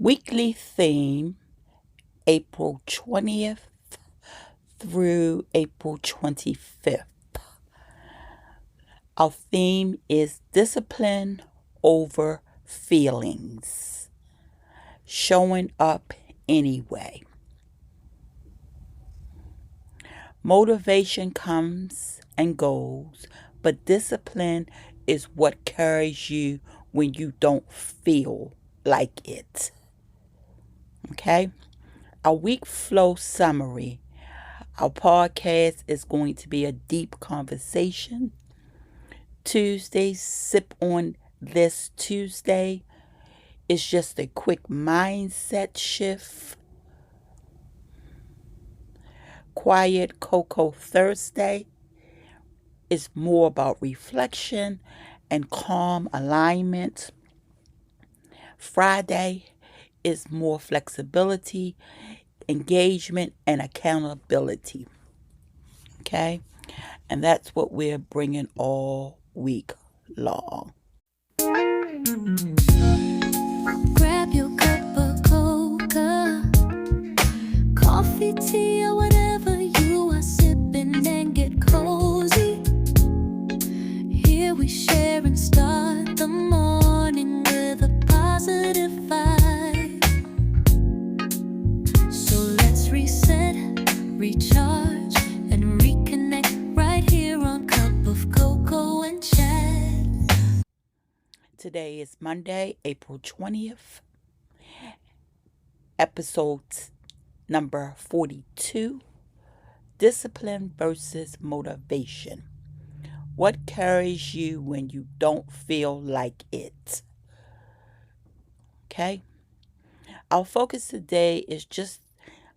Weekly theme, April 20th through April 25th. Our theme is discipline over feelings. Showing up anyway. Motivation comes and goes, but discipline is what carries you when you don't feel like it. Okay? Our week flow summary. Our podcast is going to be a deep conversation. Tuesday, sip on this Tuesday is just a quick mindset shift. Quiet Cocoa Thursday is more about reflection and calm alignment. Friday is more flexibility, engagement, and accountability. Okay? And that's what we're bringing all week long. Grab your cup of cocoa, coffee, tea, or whatever you are sipping, and get cozy. Here we share and start the morning with a positive vibe. So let's reset, recharge, and reconnect right here on Cup of Cocoa and Chat. Today is Monday, April 20th, episode number 42, Discipline versus Motivation. What carries you when you don't feel like it? Okay? Our focus today is just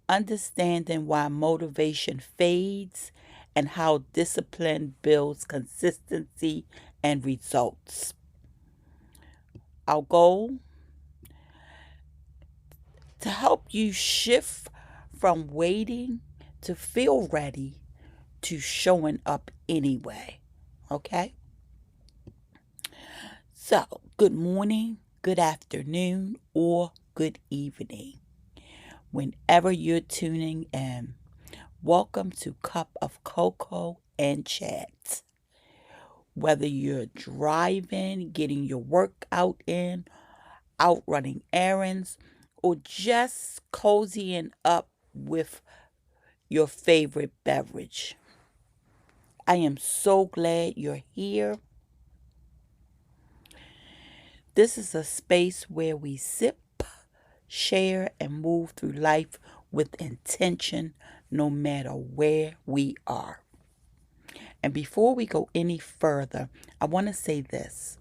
understanding why motivation fades and how discipline builds consistency and results. Our goal, to help you shift from waiting to feel ready to showing up anyway. Okay? So, good morning, good afternoon, or good evening. Whenever you're tuning in, welcome to Cup of Cocoa and Chat. Whether you're driving, getting your workout in, out running errands, or just cozying up with your favorite beverage, I am so glad you're here. This is a space where we sip, share, and move through life with intention, no matter where we are. And before we go any further, I want to say this.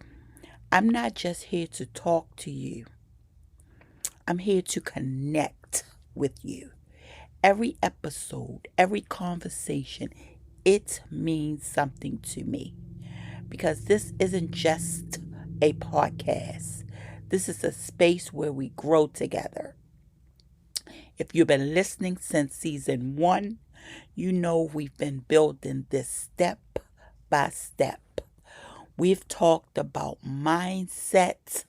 I'm not just here to talk to you. I'm here to connect with you. Every episode, every conversation, it means something to me. Because this isn't just a podcast. This is a space where we grow together. If you've been listening since season 1, you know we've been building this step by step. We've talked about mindsets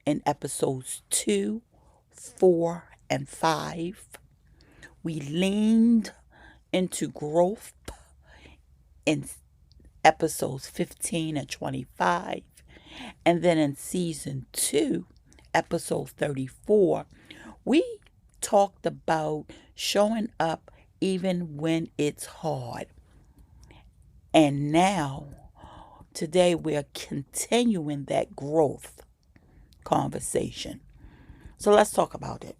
in episodes 2, 4, and 5. We leaned into growth in episodes 15 and 25. And then in season 2, episode 34, we talked about showing up even when it's hard. And now, today, we're continuing that growth conversation. So let's talk about it.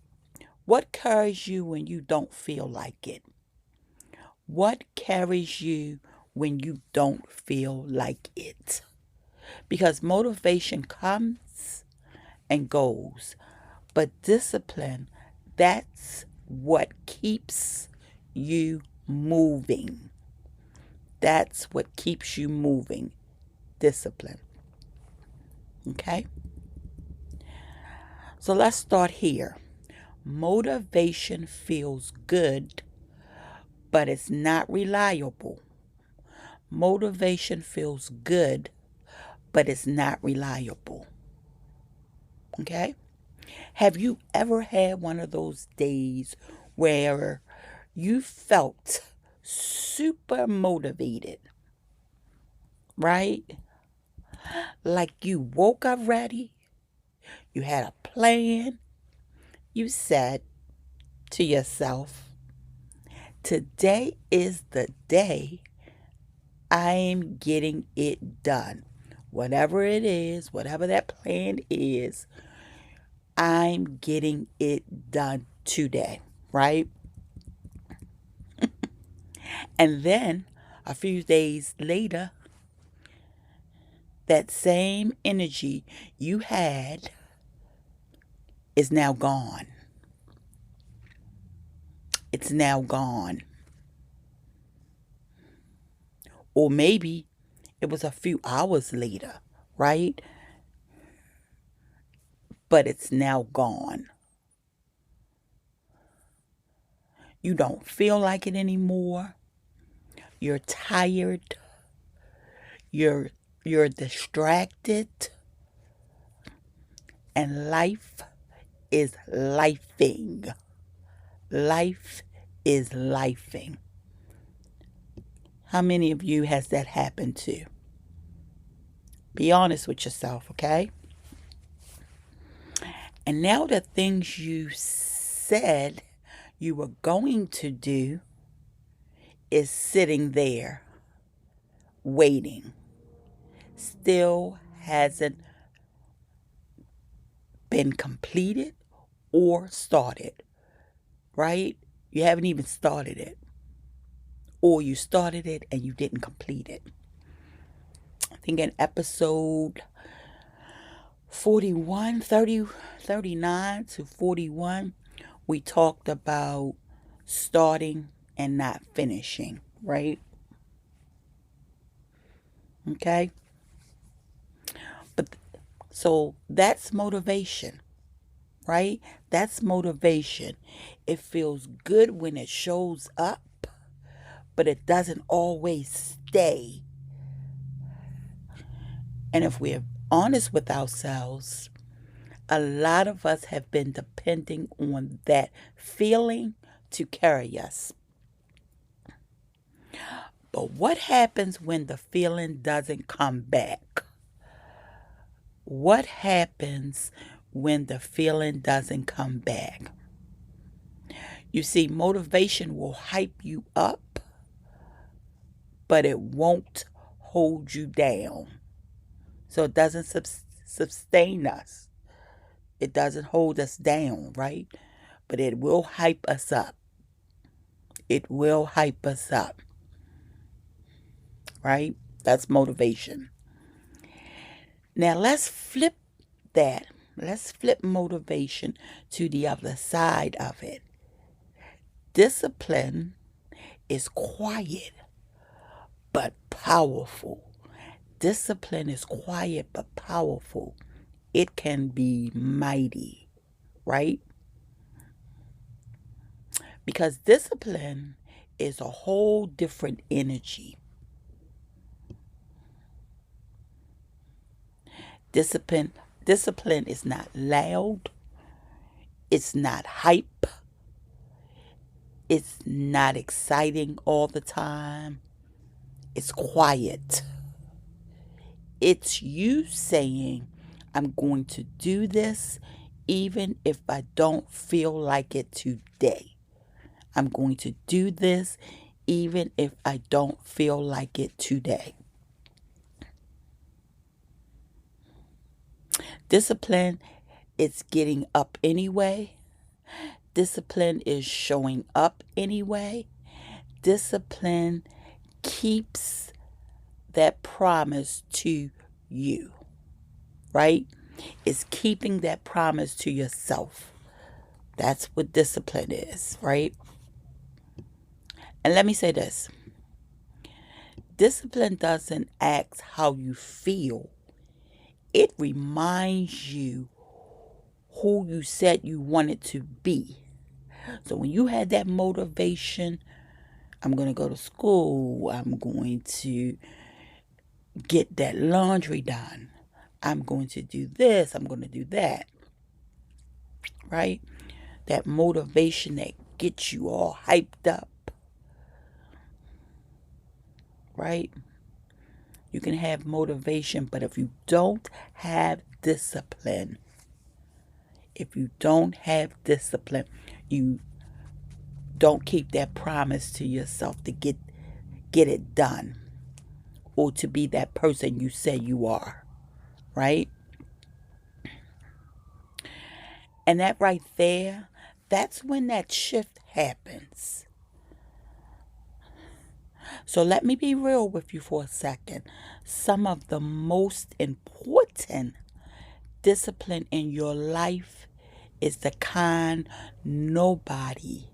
What carries you when you don't feel like it? What carries you when you don't feel like it? Because motivation comes and goes, but discipline, that's what keeps you moving. That's what keeps you moving. Discipline. Okay? So let's start here. Motivation feels good, but it's not reliable. Motivation feels good, but it's not reliable. Okay? Have you ever had one of those days where you felt super motivated, right? Like you woke up ready, you had a plan, you said to yourself, today is the day I'm getting it done. Whatever it is, whatever that plan is, I'm getting it done today, right? And then a few days later, that same energy you had is now gone. It's now gone. Or maybe it was a few hours later, right? But it's now gone. You don't feel like it anymore. You're tired. You're you're distracted, and life is lifing. Life is lifing. How many of you has that happened to? Be honest with yourself, okay? And now the things you said you were going to do is sitting there waiting. Still hasn't been completed or started, right? You haven't even started it. Or you started it and you didn't complete it. I think in episode 41, 30, 39 to 41, we talked about starting and not finishing, right? Okay? But so that's motivation, right? That's motivation. It feels good when it shows up, but it doesn't always stay. And if we're honest with ourselves, a lot of us have been depending on that feeling to carry us. But what happens when the feeling doesn't come back? What happens when the feeling doesn't come back? You see, motivation will hype you up, but it won't hold you down. So it doesn't sustain us. It doesn't hold us down, right? But it will hype us up. It will hype us up, right? That's motivation. Now let's flip that. Let's flip motivation to the other side of it. Discipline is quiet but powerful. Discipline is quiet but powerful. It can be mighty, right? Because discipline is a whole different energy. Discipline is not loud. It's not hype. It's not exciting all the time. It's quiet. It's you saying, I'm going to do this even if I don't feel like it today. I'm going to do this even if I don't feel like it today. Discipline is getting up anyway. Discipline is showing up anyway. Discipline keeps that promise to you, right? It's keeping that promise to yourself. That's what discipline is, right? And let me say this. Discipline doesn't ask how you feel. It reminds you who you said you wanted to be. So when you had that motivation, I'm going to go to school, I'm going to get that laundry done, I'm going to do this, I'm going to do that. right? That motivation that gets you all hyped up, right? You can have motivation, but if you don't have discipline, you don't keep that promise to yourself to get it done or to be that person you say you are, right? And that right there, that's when that shift happens. So let me be real with you for a second. Some of the most important discipline in your life is the kind nobody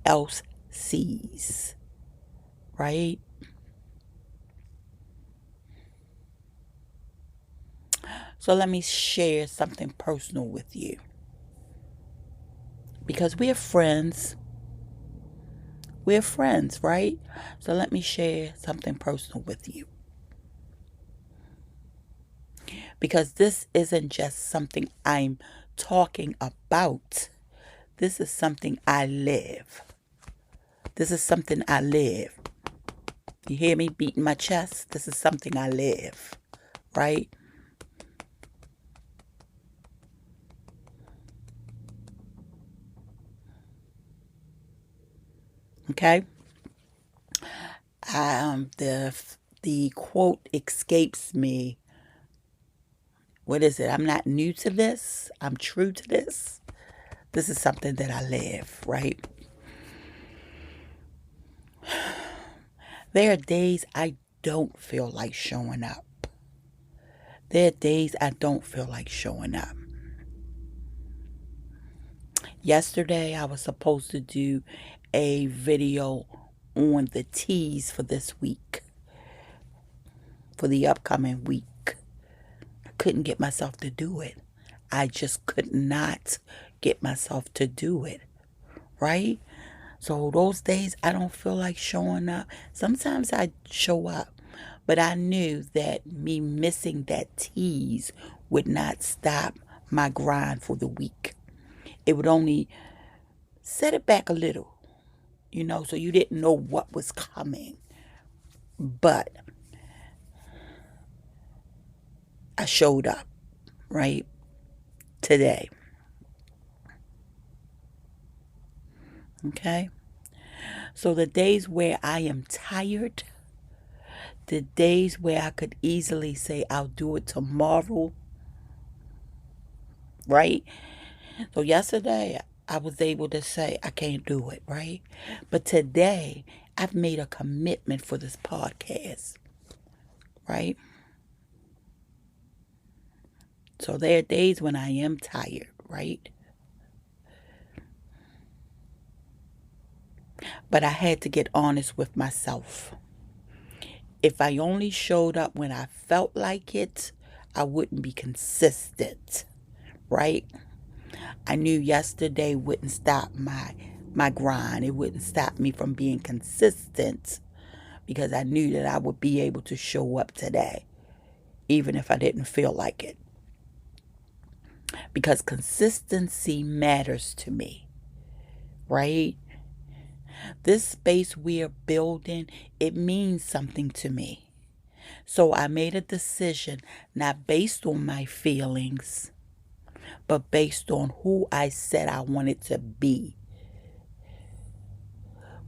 else sees, right? So let me share something personal with you. Because we're friends. We're friends, right? So let me share something personal with you. Because this isn't just something I'm talking about. This is something I live. This is something I live. You hear me beating my chest? This is something I live, right? Okay? The quote escapes me. What is it? I'm not new to this. I'm true to this. This is something that I live, right? There are days I don't feel like showing up. There are days I don't feel like showing up. Yesterday, I was supposed to do a video on the teas for this week, for the upcoming week. I couldn't get myself to do it. I just could not get myself to do it, right? So those days I don't feel like showing up. Sometimes I show up, but I knew that me missing that tease would not stop my grind for the week. It would only set it back a little, so you didn't know what was coming. But I showed up, right? Today. Okay? So the days where I am tired, the days where I could easily say I'll do it tomorrow, right? So yesterday I was able to say I can't do it, right? But today I've made a commitment for this podcast, right? So there are days when I am tired, right? But I had to get honest with myself. If I only showed up when I felt like it, I wouldn't be consistent, right? I knew yesterday wouldn't stop my grind. It wouldn't stop me from being consistent because I knew that I would be able to show up today, even if I didn't feel like it. Because consistency matters to me, right? This space we are building, it means something to me. So I made a decision not based on my feelings, but based on who I said I wanted to be,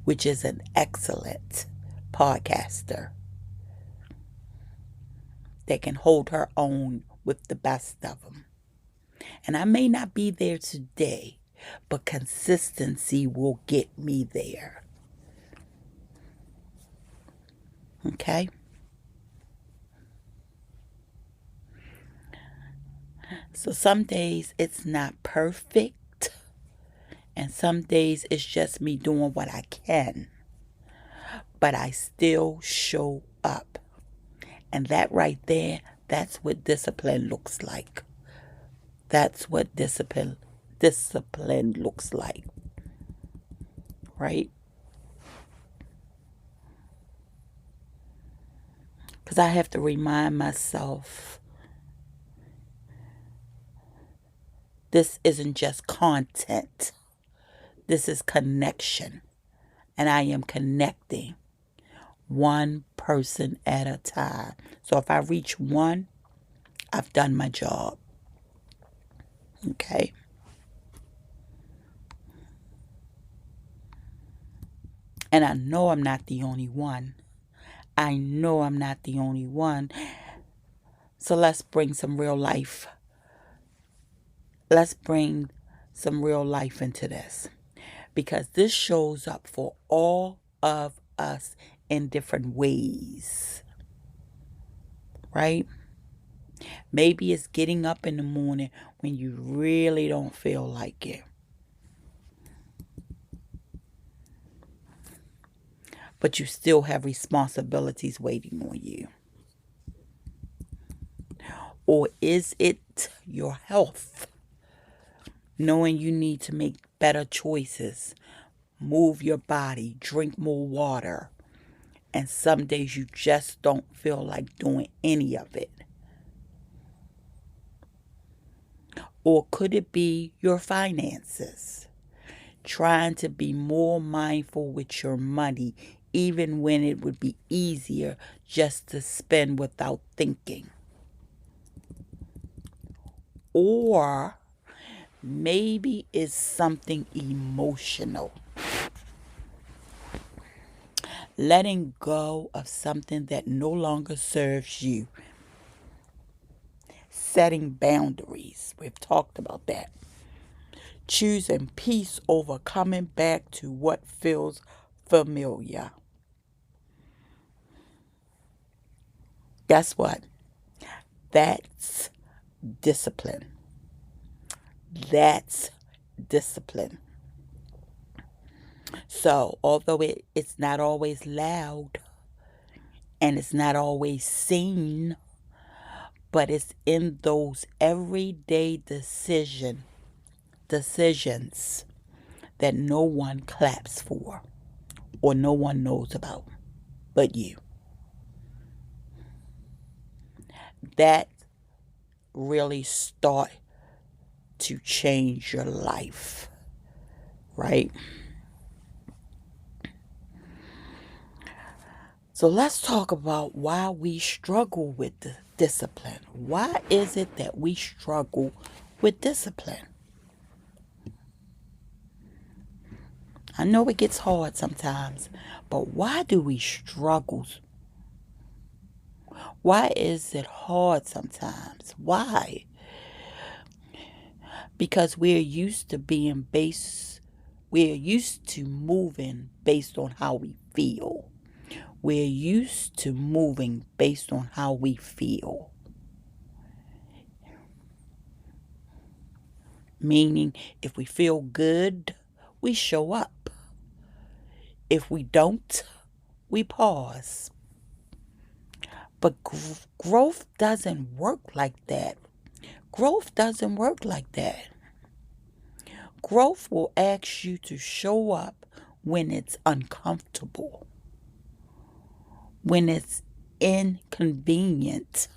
which is an excellent podcaster that can hold her own with the best of them. And I may not be there today, but consistency will get me there. Okay? So some days it's not perfect, and some days it's just me doing what I can. But I still show up. And that right there, that's what discipline looks like. That's what discipline looks like. Right? Because I have to remind myself This isn't just content. This is connection. And I am connecting one person at a time. So if I reach one, I've done my job. Okay? And I know I'm not the only one. I know I'm not the only one. So let's bring some real life. Let's bring some real life into this. Because this shows up for all of us in different ways. Right? Maybe it's getting up in the morning when you really don't feel like it. But you still have responsibilities waiting on you. Or is it your health? Knowing you need to make better choices, move your body, drink more water, and some days you just don't feel like doing any of it. Or could it be your finances? Trying to be more mindful with your money, even when it would be easier just to spend without thinking. Or maybe it's something emotional. Letting go of something that no longer serves you. Setting boundaries. We've talked about that. Choosing peace over coming back to what feels familiar. Guess what? That's discipline. That's discipline. So, although it's not always loud and it's not always seen, but it's in those everyday decisions that no one claps for or no one knows about but you. That really start to change your life, right? So let's talk about why we struggle with the discipline. Why is it that we struggle with discipline? I know it gets hard sometimes, but why do we struggle? Why is it hard sometimes? Why? Because we're used to we're used to moving based on how we feel. We're used to moving based on how we feel. Meaning, if we feel good, we show up. If we don't, we pause. But growth doesn't work like that. Growth doesn't work like that. Growth will ask you to show up when it's uncomfortable, when it's inconvenient,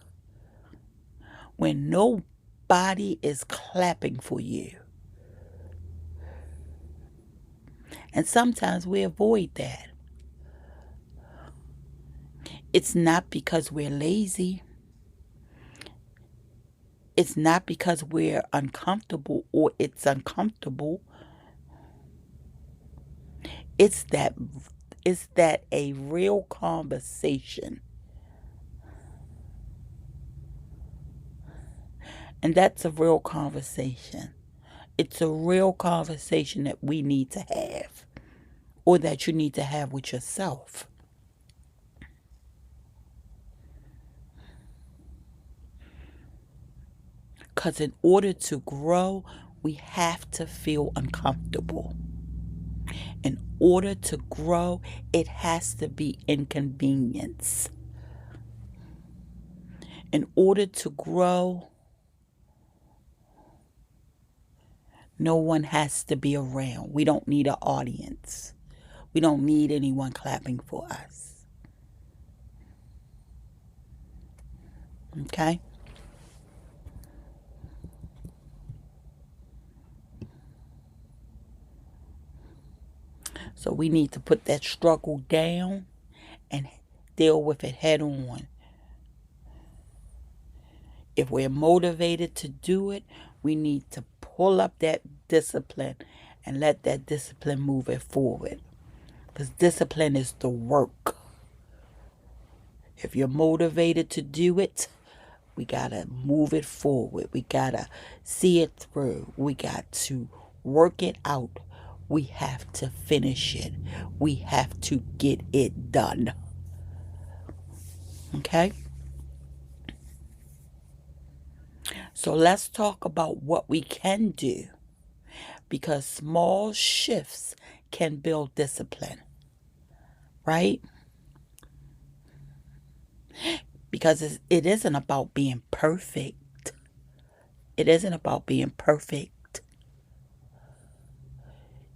when nobody is clapping for you. And sometimes we avoid that. It's not because we're lazy. It's not because we're uncomfortable or it's uncomfortable. It's that a real conversation. And that's a real conversation. It's a real conversation that we need to have, or that you need to have with yourself. Because in order to grow, we have to feel uncomfortable. In order to grow, it has to be inconvenience. In order to grow, no one has to be around. We don't need an audience. We don't need anyone clapping for us. Okay? So we need to put that struggle down and deal with it head on. If we're motivated to do it, we need to pull up that discipline and let that discipline move it forward. Because discipline is the work. If you're motivated to do it, we got to move it forward. We got to see it through. We got to work it out. We have to finish it. We have to get it done. Okay? So let's talk about what we can do, because small shifts can build discipline, right? Because it isn't about being perfect. It isn't about being perfect.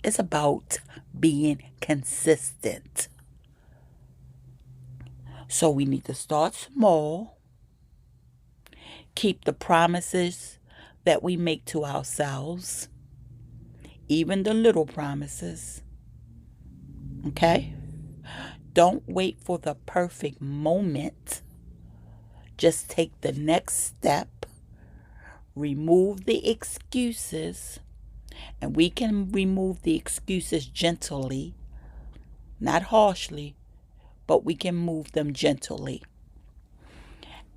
It's about being consistent. So we need to start small, keep the promises that we make to ourselves, even the little promises. Okay? Don't wait for the perfect moment. Just take the next step. Remove the excuses. And we can remove the excuses gently, not harshly, but we can move them gently.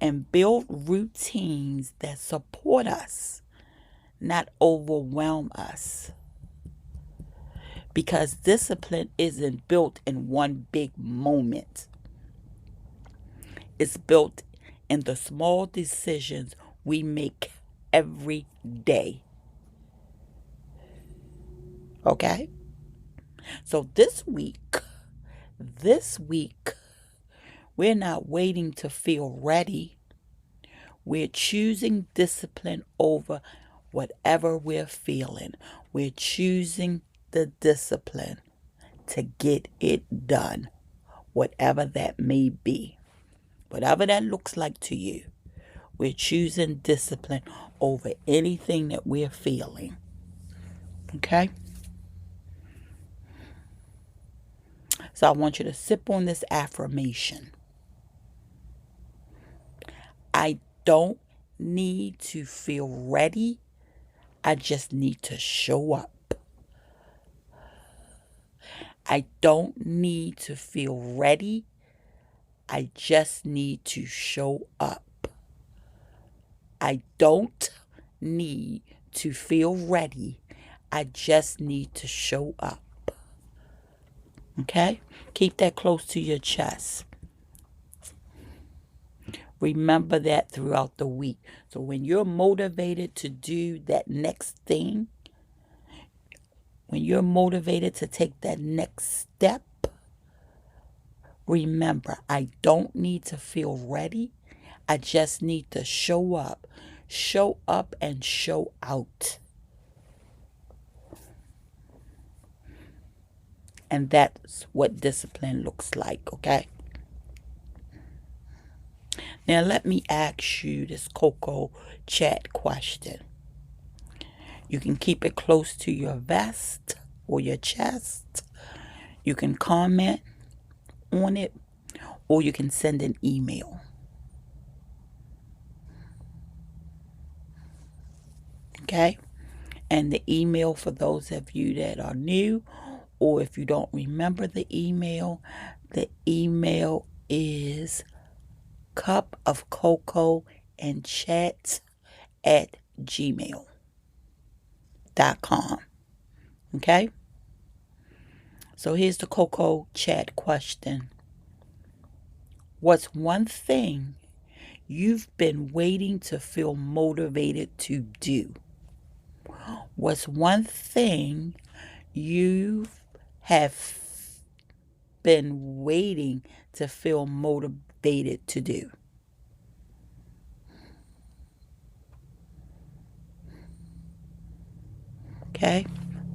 And build routines that support us, not overwhelm us. Because discipline isn't built in one big moment. It's built in the small decisions we make every day. Okay? So this week, we're not waiting to feel ready. We're choosing discipline over whatever we're feeling. We're choosing the discipline to get it done, whatever that may be, whatever that looks like to you. We're choosing discipline over anything that we're feeling. Okay? So I want you to sip on this affirmation. I don't need to feel ready. I just need to show up. I don't need to feel ready. I just need to show up. I don't need to feel ready. I just need to show up. Okay? Keep that close to your chest. Remember that throughout the week. So when you're motivated to do that next thing, when you're motivated to take that next step, remember, I don't need to feel ready. I just need to show up. Show up and show out. And that's what discipline looks like, okay? Now let me ask you this Coco chat question. You can keep it close to your vest or your chest. You can comment on it, or you can send an email. Okay? And the email, for those of you that are new, or if you don't remember the email is cupofcocoandchat@gmail.com. Okay? So here's the Coco chat question. What's one thing you've been waiting to feel motivated to do? What's one thing you have been waiting to feel motivated to do? Okay?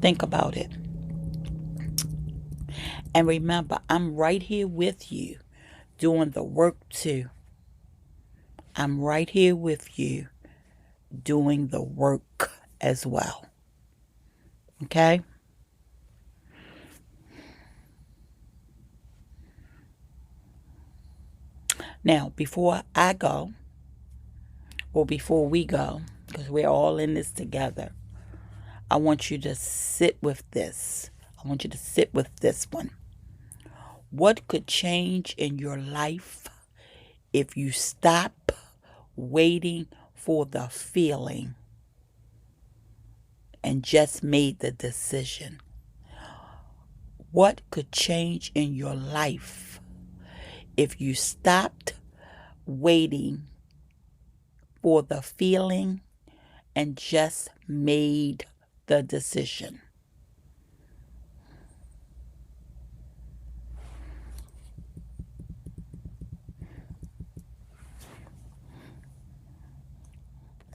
Think about it. And remember, I'm right here with you doing the work too. I'm right here with you doing the work as well. Okay? Now, before I go, or before we go, because we're all in this together, I want you to sit with this. I want you to sit with this one. What could change in your life if you stop waiting for the feeling and just made the decision? What could change in your life if you stopped waiting for the feeling and just made the decision?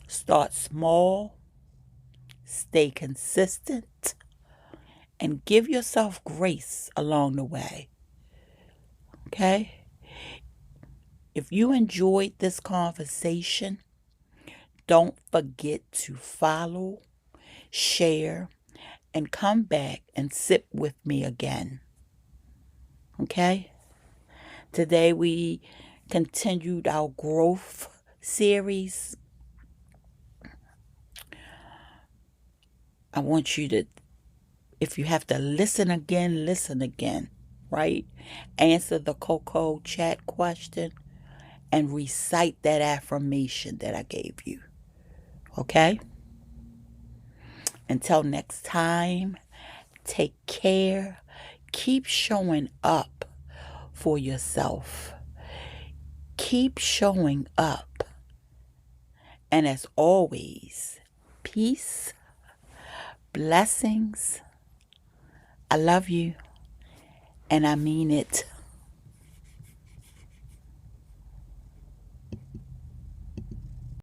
Start small, stay consistent, and give yourself grace along the way. Okay? If you enjoyed this conversation, don't forget to follow, share, and come back and sit with me again. Okay? Today we continued our growth series. I want you to, if you have to listen again, right? Answer the Coco chat question and recite that affirmation that I gave you. Okay? Until next time, take care. Keep showing up for yourself. Keep showing up. And as always, peace, blessings. I love you, and I mean it.